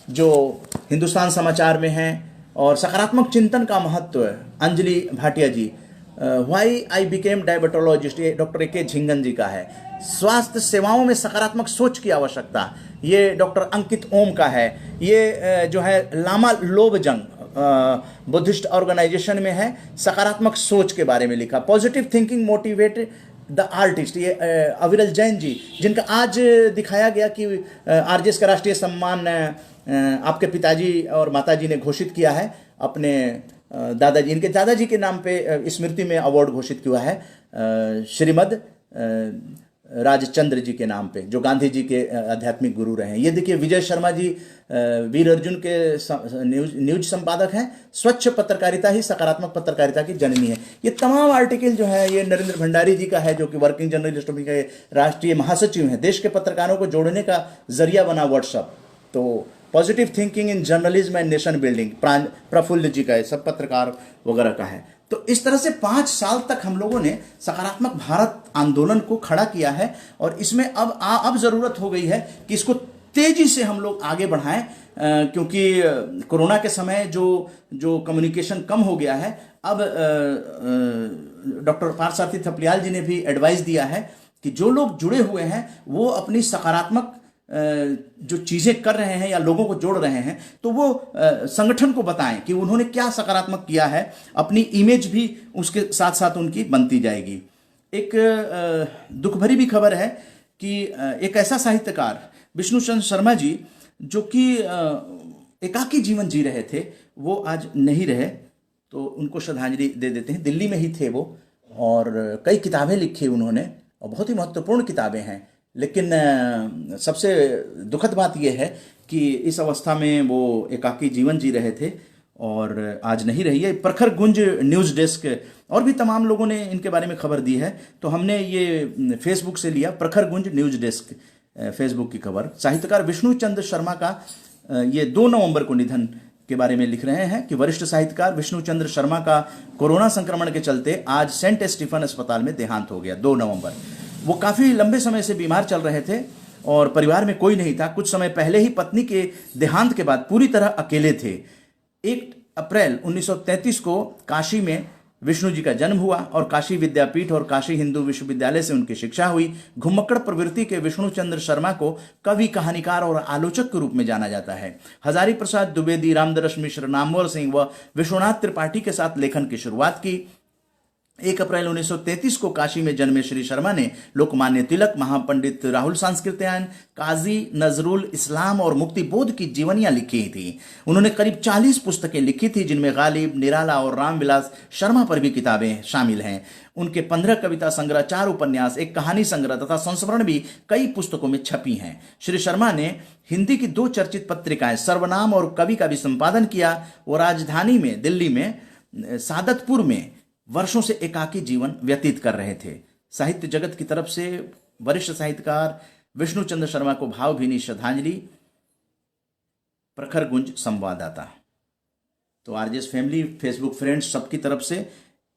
जो हिंदुस्तान समाचार में हैं, और सकारात्मक चिंतन का महत्व, अंजलि भाटिया जी, व्हाई आई बिकेम डायबिटोलॉजिस्ट, ये डॉक्टर AK झिंगन जी का है। स्वास्थ्य सेवाओं में सकारात्मक सोच की आवश्यकता, ये डॉक्टर अंकित ओम का है। ये जो है लामा लोबजंग बुद्धिस्ट ऑर्गेनाइजेशन में है, सकारात्मक सोच के बारे में लिखा। Positive thinking motivate the artist, ये अविरल जैन जी, जिनका आज दिखाया गया कि आरजेएस का राष्ट्रीय सम्मान आपके पिताजी और माताजी ने घोषित किया है अपने दादाजी, इनके दादाजी के नाम पे स्मृति में अवार्ड घोषित किया है श्रीमद राजचंद्र जी के नाम पे, जो गांधी जी के आध्यात्मिक गुरु रहे हैं। ये देखिए विजय शर्मा जी वीर अर्जुन के न्यूज संपादक हैं। स्वच्छ पत्रकारिता ही सकारात्मक पत्रकारिता की जननी है। ये तमाम आर्टिकल जो है, ये नरेंद्र भंडारी जी का है, जो कि वर्किंग जर्नलिस्ट के राष्ट्रीय महासचिव हैं। देश के पत्रकारों को जोड़ने का जरिया बना व्हाट्सअप। तो positive thinking in journalism and nation building, Prafull ji का है, सब पत्रकार वगैरह का है। तो इस तरह से 5 साल तक हम लोगों ने सकारात्मक भारत आंदोलन को खड़ा किया है, और इसमें अब जरूरत हो गई है कि इसको तेजी से हम लोग आगे बढ़ाएं, क्योंकि कोरोना के समय जो कम्युनिकेशन कम हो गया है। अब डॉक्टर पार्थसारथी थपलियाल जी ने भी एडवाइस दिया है कि जो लोग जुड़े हुए हैं वो अपनी सकारात्मक जो चीजें कर रहे हैं या लोगों को जोड़ रहे हैं, तो वो संगठन को बताएं कि उन्होंने क्या सकारात्मक किया है। अपनी इमेज भी उसके साथ साथ उनकी बनती जाएगी। एक दुख भरी भी खबर है कि एक ऐसा साहित्यकार विष्णु चंद्र शर्मा जी, जो कि एकाकी जीवन जी रहे थे, वो आज नहीं रहे, तो उनको श्रद्धांजलि दे देते हैं। दिल्ली में ही थे वो, और कई किताबें लिखी उन्होंने, और बहुत ही महत्वपूर्ण किताबें हैं। लेकिन सबसे दुखद बात यह है कि इस अवस्था में वो एकाकी जीवन जी रहे थे और आज नहीं रही है। प्रखर गुंज न्यूज़ डेस्क और भी तमाम लोगों ने इनके बारे में खबर दी है, तो हमने ये फेसबुक से लिया। प्रखर गुंज न्यूज़ डेस्क फेसबुक की खबर। साहित्यकार विष्णु चंद्र शर्मा का ये 2 नवंबर को निधन के बारे में लिख रहे हैं कि वरिष्ठ साहित्यकार विष्णु चंद्र शर्मा का कोरोना संक्रमण के चलते आज सेंट स्टीफन अस्पताल में देहांत हो गया। 2 नवंबर। वो काफ़ी लंबे समय से बीमार चल रहे थे और परिवार में कोई नहीं था। कुछ समय पहले ही पत्नी के देहांत के बाद पूरी तरह अकेले थे। 1 अप्रैल 1933 को काशी में विष्णु जी का जन्म हुआ और काशी विद्यापीठ और काशी हिंदू विश्वविद्यालय से उनकी शिक्षा हुई। घुमक्कड़ प्रवृत्ति के विष्णु चंद्र शर्मा को कवि, कहानीकार और आलोचक के रूप में जाना जाता है। हजारी प्रसाद द्विवेदी, रामदरस मिश्र, नामवर सिंह व विश्वनाथ त्रिपाठी के साथ लेखन की शुरुआत की। 1 अप्रैल 1933 को काशी में जन्मे श्री शर्मा ने लोकमान्य तिलक, महापंडित राहुल सांस्कृत्यायन, काजी नजरुल इस्लाम और मुक्ति बोध की जीवनियां लिखी थी। उन्होंने करीब 40 पुस्तकें लिखी थी, जिनमें गालिब, निराला और रामविलास शर्मा पर भी किताबें शामिल हैं। उनके 15 कविता संग्रह, 4 उपन्यास, 1 कहानी संग्रह तथा संस्मरण भी कई पुस्तकों में छपी हैं। श्री शर्मा ने हिंदी की 2 चर्चित पत्रिकाएं सर्वनाम और कवि का भी संपादन किया। वो राजधानी में दिल्ली में सादतपुर में वर्षों से एकाकी जीवन व्यतीत कर रहे थे। साहित्य जगत की तरफ से वरिष्ठ साहित्यकार विष्णु चंद्र शर्मा को भावभीनी श्रद्धांजलि। प्रखर गुंज संवाददाता। तो आरजेएस फैमिली, फेसबुक फ्रेंड्स, सबकी तरफ से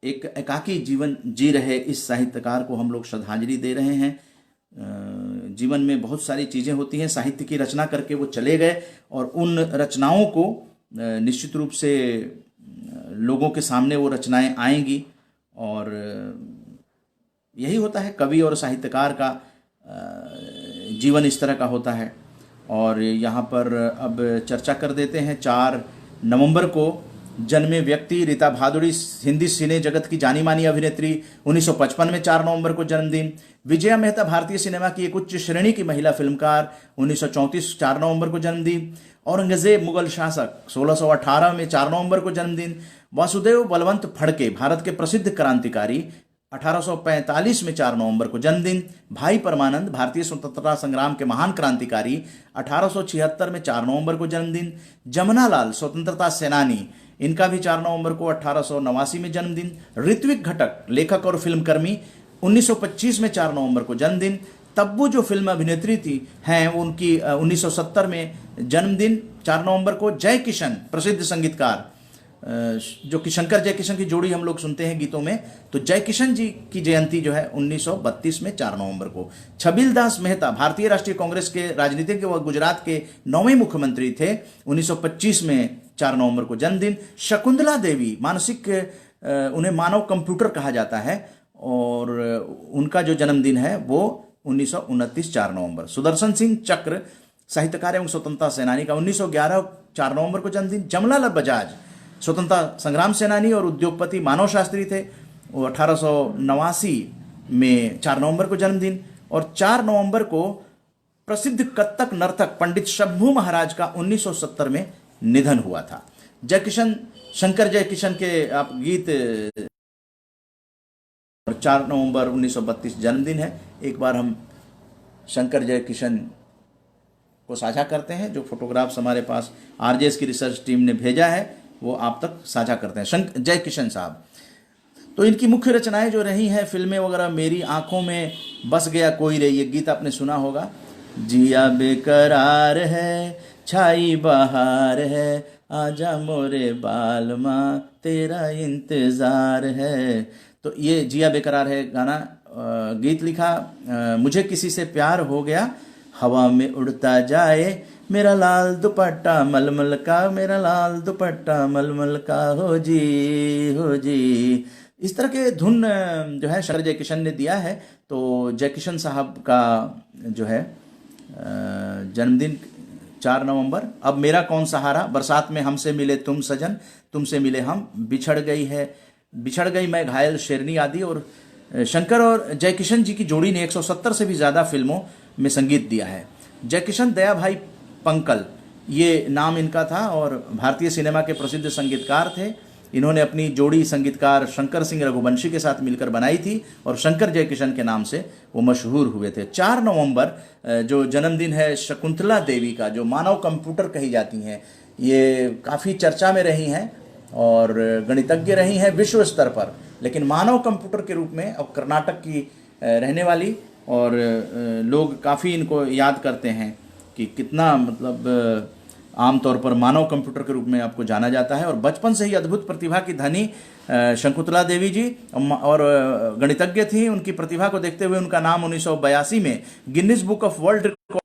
एक एकाकी जीवन जी रहे इस साहित्यकार को हम लोग श्रद्धांजलि दे रहे हैं। जीवन में बहुत सारी चीज़ें होती हैं। साहित्य की रचना करके वो चले गए और उन रचनाओं को निश्चित रूप से लोगों के सामने वो रचनाएं आएंगी, और यही होता है कवि और साहित्यकार का जीवन इस तरह का होता है। और यहाँ पर अब चर्चा कर देते हैं। 4 नवंबर को जन्मे व्यक्ति रीता भादुड़ी, हिंदी सिने जगत की जानी मानी अभिनेत्री, 1955 में 4 नवंबर को जन्मदिन। विजया मेहता भारतीय सिनेमा की एक उच्च श्रेणी की महिला फिल्मकार, 1934 4 नवंबर को जन्मदिन। औरंगजेब मुगल शासक, 1618 में 4 नवंबर को जन्मदिन। वासुदेव बलवंत फड़के भारत के प्रसिद्ध क्रांतिकारी, 1845 में 4 नवंबर को जन्मदिन। भाई परमानंद भारतीय स्वतंत्रता संग्राम के महान क्रांतिकारी, 1876 में 4 नवंबर को जन्मदिन। जमुना लाल स्वतंत्रता सेनानी, इनका भी 4 नवंबर को 1889 में जन्मदिन। ऋत्विक घटक लेखक और फिल्मकर्मी, 1925 में 4 नवंबर को जन्मदिन। तब्बू जो फिल्म अभिनेत्री थी हैं, उनकी 1970 में जन्मदिन 4 नवंबर को। जय किशन प्रसिद्ध संगीतकार, जो कि शंकर जय किशन की जोड़ी हम लोग सुनते हैं गीतों में, तो जय किशन जी की जयंती जो है 1932 में 4 नवंबर को। छबिल दास मेहता भारतीय राष्ट्रीय कांग्रेस के राजनीतिज्ञ व गुजरात के 9वें मुख्यमंत्री थे, 1925 में 4 नवंबर को जन्मदिन। शकुंतला देवी मानसिक, उन्हें मानव कंप्यूटर कहा जाता है, और उनका जो जन्मदिन है वो 1929 4 नवंबर। सुदर्शन सिंह चक्र साहित्यकार एवं स्वतंत्रता सेनानी का 1911 4 नवंबर को जन्मदिन। जमनालाल बजाज स्वतंत्रता संग्राम सेनानी और उद्योगपति मानव शास्त्री थे, वो 1889 में 4 नवंबर को जन्मदिन। और 4 नवंबर को प्रसिद्ध कत्थक नर्तक पंडित शंभू महाराज का 1970 में निधन हुआ था। जय किशन, शंकर जय किशन के आप गीत, 4 नवंबर 1932 जन्मदिन है। एक बार हम शंकर जय किशन को साझा करते हैं। जो फोटोग्राफ्स हमारे पास आरजेएस की रिसर्च टीम ने भेजा है वो आप तक साझा करते हैं। जय किशन साहब, तो इनकी मुख्य रचनाएं जो रही हैं, फिल्में वगैरह, मेरी आंखों में बस गया कोई रे, ये गीत आपने सुना होगा। जिया बेकरार है, छाई बहार है, आजा मोरे बालमा तेरा इंतजार है। तो ये जिया बेकरार है गाना, गीत लिखा मुझे किसी से प्यार हो गया, हवा में उड़ता जाए मेरा लाल दुपट्टा मलमल का, मेरा लाल दुपट्टा मलमल का, हो जी हो जी। इस तरह के धुन जो है शंकर जय किशन ने दिया है। तो जय किशन साहब का जो है जन्मदिन 4 नवंबर। अब मेरा कौन सहारा, बरसात में हमसे मिले तुम सजन, तुमसे मिले हम, बिछड़ गई मैं घायल शेरनी आदि। और शंकर और जयकिशन जी की जोड़ी ने 170 से भी ज़्यादा फिल्मों में संगीत दिया है। जयकिशन दया भाई पंकल ये नाम इनका था और भारतीय सिनेमा के प्रसिद्ध संगीतकार थे। इन्होंने अपनी जोड़ी संगीतकार शंकर सिंह रघुवंशी के साथ मिलकर बनाई थी और शंकर जयकिशन के नाम से वो मशहूर हुए थे। 4 नवंबर जो जन्मदिन है शकुंतला देवी का, जो मानव कंप्यूटर कही जाती हैं, ये काफ़ी चर्चा में रही हैं और गणितज्ञ रही हैं विश्व स्तर पर, लेकिन मानव कंप्यूटर के रूप में अब कर्नाटक की रहने वाली, और लोग काफ़ी इनको याद करते हैं कि कितना मतलब आमतौर पर मानव कंप्यूटर के रूप में आपको जाना जाता है। और बचपन से ही अद्भुत प्रतिभा की धनी शकुंतला देवी जी और गणितज्ञ थी। उनकी प्रतिभा को देखते हुए उनका नाम 1982 में Guinness book of world record,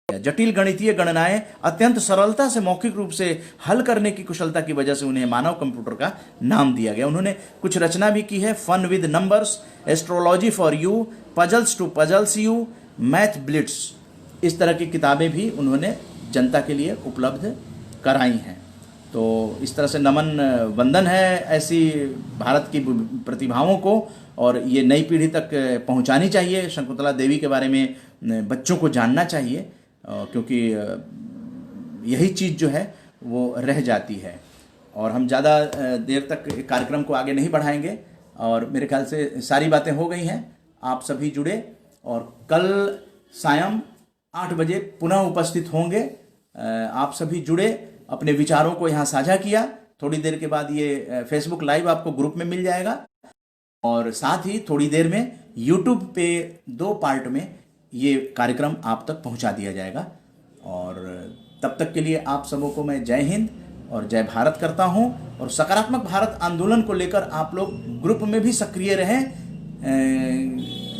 जटिल गणितीय गणनाएं अत्यंत सरलता से मौखिक रूप से हल करने की कुशलता की वजह से उन्हें मानव कंप्यूटर का नाम दिया गया। उन्होंने कुछ रचना भी की है, fun with numbers, astrology for you, puzzles to puzzles you, math blitz, इस तरह की किताबें भी उन्होंने जनता के लिए उपलब्ध कराई हैं। तो इस तरह से नमन वंदन है ऐसी भारत की प्रतिभाओं को, और ये नई पीढ़ी तक पहुंचानी चाहिए। शकुंतला देवी के बारे में बच्चों को जानना चाहिए, क्योंकि यही चीज़ जो है वो रह जाती है। और हम ज़्यादा देर तक कार्यक्रम को आगे नहीं बढ़ाएंगे, और मेरे ख्याल से सारी बातें हो गई हैं। आप सभी जुड़े और कल सायं 8 बजे पुनः उपस्थित होंगे। आप सभी जुड़े, अपने विचारों को यहाँ साझा किया। थोड़ी देर के बाद ये फेसबुक लाइव आपको ग्रुप में मिल जाएगा, और साथ ही थोड़ी देर में यूट्यूब पे 2 पार्ट में ये कार्यक्रम आप तक पहुँचा दिया जाएगा। और तब तक के लिए आप सबों को मैं जय हिंद और जय भारत करता हूँ। और सकारात्मक भारत आंदोलन को लेकर आप लोग ग्रुप में भी सक्रिय रहें।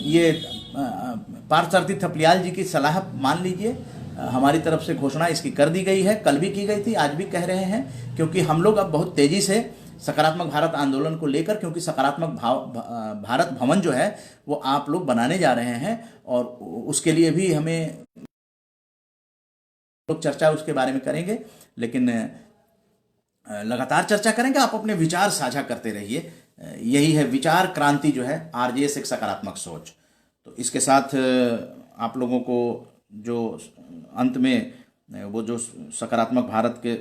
ये पार्थसारथी थपलियाल जी की सलाह मान लीजिए। हमारी तरफ से घोषणा इसकी कर दी गई है, कल भी की गई थी, आज भी कह रहे हैं, क्योंकि हम लोग अब बहुत तेजी से सकारात्मक भारत आंदोलन को लेकर, क्योंकि सकारात्मक भारत भवन जो है वो आप लोग बनाने जा रहे हैं, और उसके लिए भी हमें लोग चर्चा उसके बारे में करेंगे, लेकिन लगातार चर्चा करेंगे। आप अपने विचार साझा करते रहिए। यही है विचार क्रांति जो है, आरजेएस एक सकारात्मक सोच। तो इसके साथ आप लोगों को जो अंत में वो जो सकारात्मक भारत के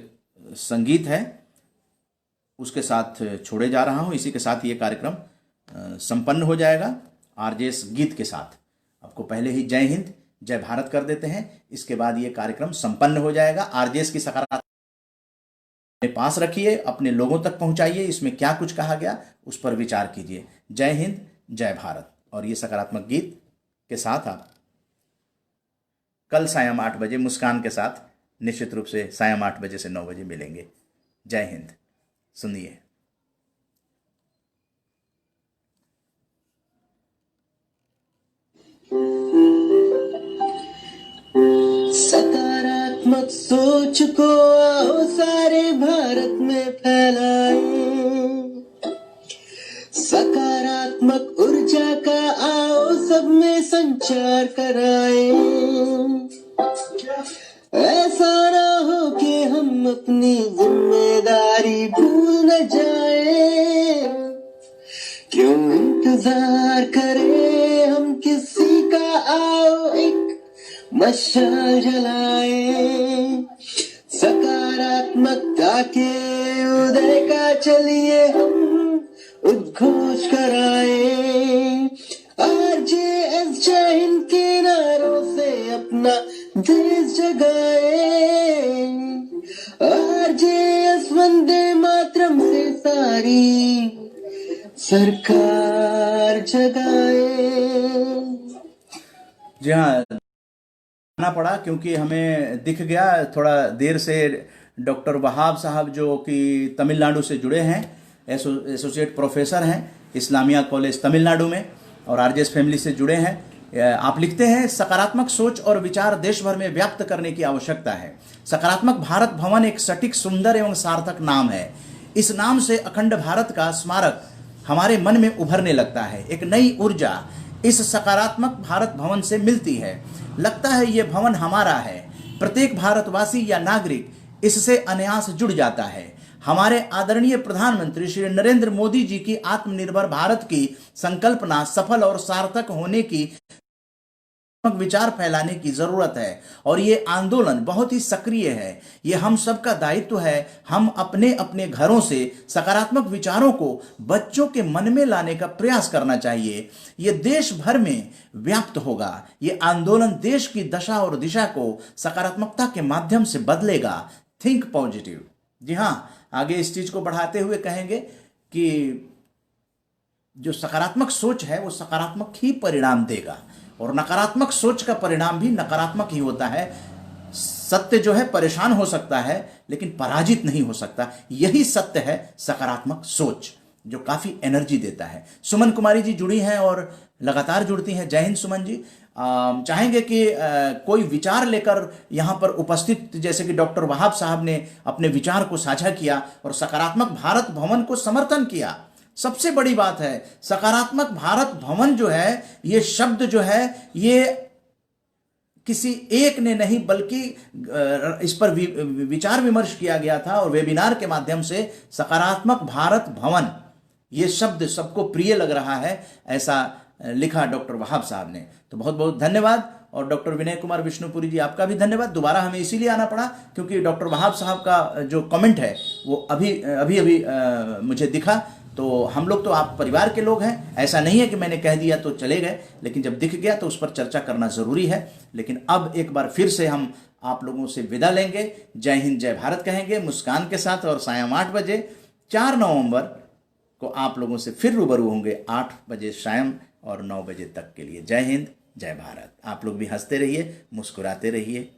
संगीत है उसके साथ छोड़े जा रहा हूँ। इसी के साथ ये कार्यक्रम संपन्न हो जाएगा आरजेएस गीत के साथ। आपको पहले ही जय हिंद जय भारत कर देते हैं, इसके बाद ये कार्यक्रम संपन्न हो जाएगा। आरजेएस की सकारात्मक अपने पास रखिए, अपने लोगों तक पहुंचाइए। इसमें क्या कुछ कहा गया उस पर विचार कीजिए। जय हिंद जय भारत। और ये सकारात्मक गीत के साथ आप कल सायं 8 बजे मुस्कान के साथ निश्चित रूप से सायं 8 बजे से 9 बजे मिलेंगे। जय हिंद। सुनिए। सकारात्मक सोच को आओ सारे भारत में फैलाएं, सकारात्मक ऊर्जा का आओ सब में संचार कराएं। ऐसा ना हो कि हम अपनी जिम्मेदारी भूल न जाएं, क्यों इंतजार करें हम किसी का, आओ एक मशाल जलाएं। सकारात्मकता के उदय का चलिए हम उद्घोष कराएं। आरजेएस जय हिंद के नारों से अपना देश जगाएं। आरजेएस वंदे मातरम से सारी सरकार जगाए। जी हाँ, आना पड़ा क्योंकि हमें दिख गया थोड़ा देर से डॉक्टर वहाब साहब जो कि तमिलनाडु से जुड़े हैं, एसोसिएट प्रोफेसर हैं इस्लामिया कॉलेज तमिलनाडु में और आरजेएस फैमिली से जुड़े हैं। आप लिखते हैं सकारात्मक सोच और विचार देश भर में व्याप्त करने की आवश्यकता है। सकारात्मक भारत भवन एक सटीक, सुंदर एवं सार्थक नाम है। इस नाम से अखंड भारत का स्मारक हमारे मन में उभरने लगता है। एक नई ऊर्जा, इस सकारात्मक भारत भवन से मिलती है। लगता है ये भवन हमारा है। प्रत्येक भारतवासी या नागरिक इससे अनायास जुड़ जाता है। हमारे आदरणीय प्रधानमंत्री श्री नरेंद्र मोदी जी की आत्मनिर्भर भारत की संकल्पना सफल और सार्थक होने की विचार फैलाने की जरूरत है और ये आंदोलन बहुत ही सक्रिय है। ये हम सबका दायित्व है। हम अपने अपने घरों से सकारात्मक विचारों को बच्चों के मन में लाने का प्रयास करना चाहिए। ये देश भर में व्याप्त होगा। ये आंदोलन देश की दशा और दिशा को सकारात्मकता के माध्यम से बदलेगा। Think positive. जी हाँ, आगे इस चीज को बढ़ाते हुए कहेंगे कि जो सकारात्मक सोच है वो सकारात्मक ही परिणाम देगा और नकारात्मक सोच का परिणाम भी नकारात्मक ही होता है। सत्य जो है परेशान हो सकता है लेकिन पराजित नहीं हो सकता। यही सत्य है सकारात्मक सोच, जो काफी एनर्जी देता है। सुमन कुमारी जी जुड़ी हैं और लगातार जुड़ती हैं। जय हिंद सुमन जी। चाहेंगे कि कोई विचार लेकर यहाँ पर उपस्थित, जैसे कि डॉक्टर वहाब साहब ने अपने विचार को साझा किया और सकारात्मक भारत भवन को समर्थन किया। सबसे बड़ी बात है सकारात्मक भारत भवन जो है, ये शब्द जो है ये किसी एक ने नहीं बल्कि इस पर विचार विमर्श किया गया था और वेबिनार के माध्यम से सकारात्मक भारत भवन ये शब्द सबको प्रिय लग रहा है, ऐसा लिखा डॉक्टर वहाब साहब ने। तो बहुत बहुत धन्यवाद। और डॉक्टर विनय कुमार विष्णुपुरी जी आपका भी धन्यवाद। दोबारा हमें इसीलिए आना पड़ा क्योंकि डॉक्टर वहाब साहब का जो कमेंट है वो अभी मुझे दिखा। तो हम लोग तो आप परिवार के लोग हैं, ऐसा नहीं है कि मैंने कह दिया तो चले गए, लेकिन जब दिख गया तो उस पर चर्चा करना जरूरी है। लेकिन अब एक बार फिर से हम आप लोगों से विदा लेंगे। जय हिंद जय भारत कहेंगे मुस्कान के साथ और सायं 8 बजे 4 नवंबर को आप लोगों से फिर रूबरू होंगे 8 बजे शाम और 9 बजे तक के लिए। जय हिंद जय भारत। आप लोग भी हंसते रहिए, मुस्कुराते रहिए।